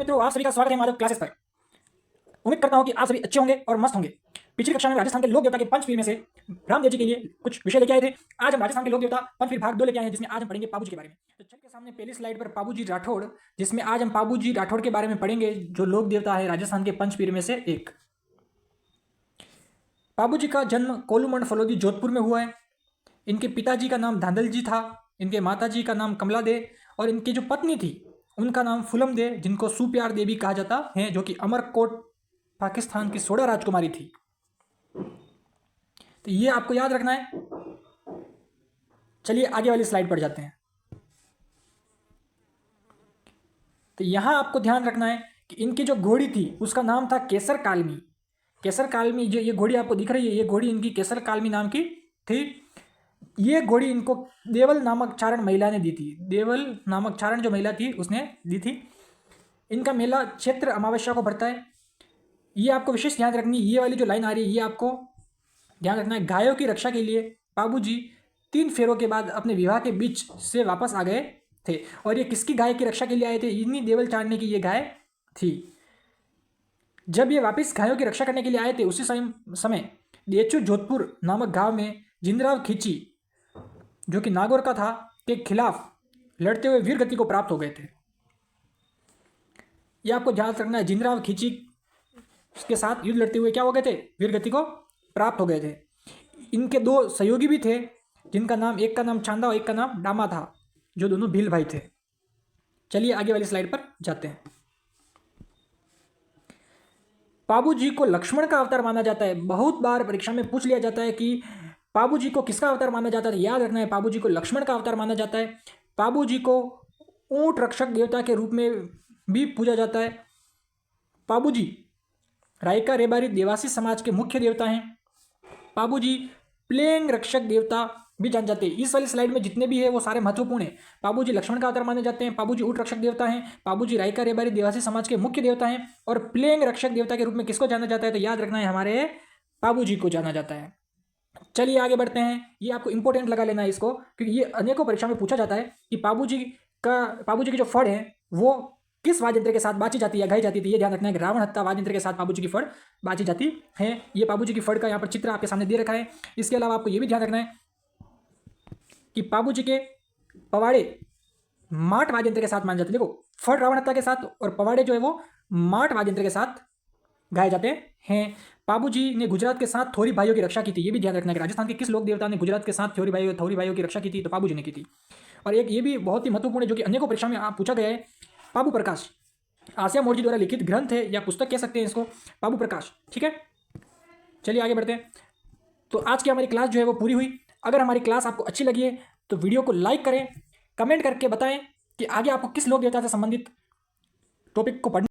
मित्रों, आप सभी का स्वागत है माधव क्लासेस पर। उम्मीद करता हूं कि आप सभी अच्छे होंगे और मस्त होंगे। पिछली कक्षा में राजस्थान के लोक देवता के पंचपीर में से रामदेव जी के लिए कुछ विषय लेके आए थे। आज हम राजस्थान के लोक देवता पंचपीर भाग 2 लेके आए हैं, जिसमें आज हम पढ़ेंगे पाबू जी के बारे में। तो चल के सामने पहली स्लाइड पर पाबू जी राठौड़, जिसमें आज हम पाबू जी राठौड़ के बारे में पढ़ेंगे, जो लोक देवता है राजस्थान के पंचपीर में से एक। पाबू जी का जन्म कोलूमंड फलोदी जोधपुर में हुआ है। इनके पिताजी का नाम धांधल जी था, इनके माताजी का नाम कमला दे और इनकी जो पत्नी थी उनका नाम फुलम दे, जिनको सुप्यार देवी कहा जाता है, जो कि अमरकोट पाकिस्तान की सोडा राजकुमारी थी। तो ये आपको याद रखना है। चलिए आगे वाली स्लाइड पर जाते हैं। तो यहां आपको ध्यान रखना है कि इनकी जो घोड़ी थी उसका नाम था केसर कालमी। केसर कालमी, जो ये घोड़ी आपको दिख रही है, ये घोड़ी इनकी केसर कालमी नाम की थी। ये घोड़ी इनको देवल नामक चारण महिला ने दी थी। देवल नामक चारण जो महिला थी उसने दी थी। इनका मेला क्षेत्र अमावस्या को बढ़ता है। ये आपको विशेष ध्यान रखनी, ये वाली जो लाइन आ रही है ये आपको ध्यान रखना है। गायों की रक्षा के लिए बाबू जी 3 फेरों के बाद अपने विवाह के बीच से वापस आ गए थे। और ये किसकी गाय की रक्षा के लिए आए थे? इन्हीं देवल चारने की ये गाय थी। जब ये वापस गायों की रक्षा करने के लिए आए थे, उसी समय देचू जोधपुर नामक गांव में जिंदराव खींची, जो कि नागौर का था, के खिलाफ लड़ते हुए वीर गति को प्राप्त हो गए थे। यह आपको ध्यान रखना है। जिंदराव खींची के साथ युद्ध लड़ते हुए क्या हो गए थे? वीर गति को प्राप्त हो गए थे। इनके 2 सहयोगी भी थे, जिनका नाम, एक का नाम चांदा और एक का नाम डामा था, जो दोनों भील भाई थे। चलिए आगे वाली स्लाइड पर जाते हैं। पाबू जी को लक्ष्मण का अवतार माना जाता है। बहुत बार परीक्षा में पूछ लिया जाता है कि पाबू जी को किसका अवतार माना जाता है। याद रखना है, पाबू जी को लक्ष्मण का अवतार माना जाता है। पाबू जी को ऊंट रक्षक देवता के रूप में भी पूजा जाता है। पाबू जी रायका रेबारी देवासी समाज के मुख्य देवता हैं। पाबू जी प्लेंग रक्षक देवता भी जान जाते हैं। इस वाली स्लाइड में जितने भी है वो सारे महत्वपूर्ण हैं। पाबू जी लक्ष्मण का अवतार माने जाते हैं, पाबू जी ऊंट रक्षक देवता हैं, पाबू जी रायका रेबारी देवासी समाज के मुख्य देवता हैं, और प्लेंग रक्षक देवता के रूप में किसको जाना जाता है? तो याद रखना है, हमारे पाबू जी को जाना जाता है। चलिए आगे बढ़ते हैं। ये आपको इंपॉर्टेंट लगा लेना है इसको, क्योंकि ये अनेकों परीक्षा में पूछा जाता है कि पाबू जी की जो फड़ है वो किस वाद्य यंत्र के साथ बाची जाती है, गाई जाती थी। ये ध्यान रखना है कि रावण हत्ता वाद्य यंत्र के साथ पाबू जी की फड़ बाची जाती है। ये पाबू जी की फड़ का यहाँ पर चित्र आपके सामने दे रखा है। इसके अलावा आपको ये भी ध्यान रखना है कि पाबू जी के पवाड़े माट वाद्य यंत्र के साथ माने जाते हैं। देखो, फड़ रावण हत्ता के साथ और पवाड़े जो है वो माट वाद्य यंत्र के साथ गाए जाते हैं। पाबू जी ने गुजरात के साथ थोरी भाइयों की रक्षा की थी। ये भी ध्यान रखना है कि राजस्थान के किस लोक देवता ने गुजरात के साथ थोरी भाइयों की रक्षा की थी? तो पाबू जी ने की थी। और एक ये भी बहुत ही महत्वपूर्ण है, जो कि अनेकों परीक्षा में आप पूछा गया है, पाबू प्रकाश। आसिया मोर्जी द्वारा लिखित ग्रंथ है या पुस्तक कह सकते हैं इसको, पाबू प्रकाश। ठीक है, चलिए आगे बढ़ते हैं। तो आज की हमारी क्लास जो है वो पूरी हुई। अगर हमारी क्लास आपको अच्छी लगी है तो वीडियो को लाइक करें, कमेंट करके बताएं कि आगे आपको किस लोक देवता से संबंधित टॉपिक को पढ़ना